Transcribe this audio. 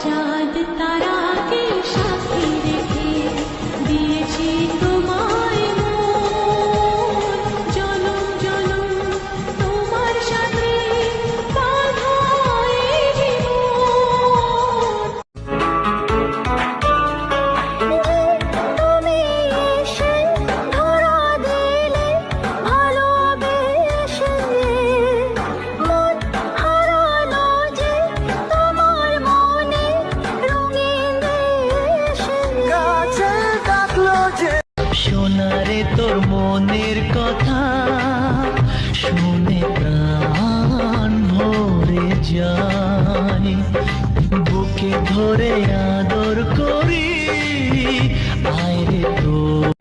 চাঁদ তারাকে সাথে রেখে দিয়েছি তোমায় মন, জনম জনম তোমার সাথে বাঁধা এই জীবন। তুমি এসে ধরা দিলে ভালোবেসে, মন হারালো যে তোমার মনে রঙিন দেশে। কাছে ডাকলো যে শোনারে তোর মনের কথা, শুনে প্রাণ ভরে যায়, বুকে ধরে আদর করি আয় রে তোর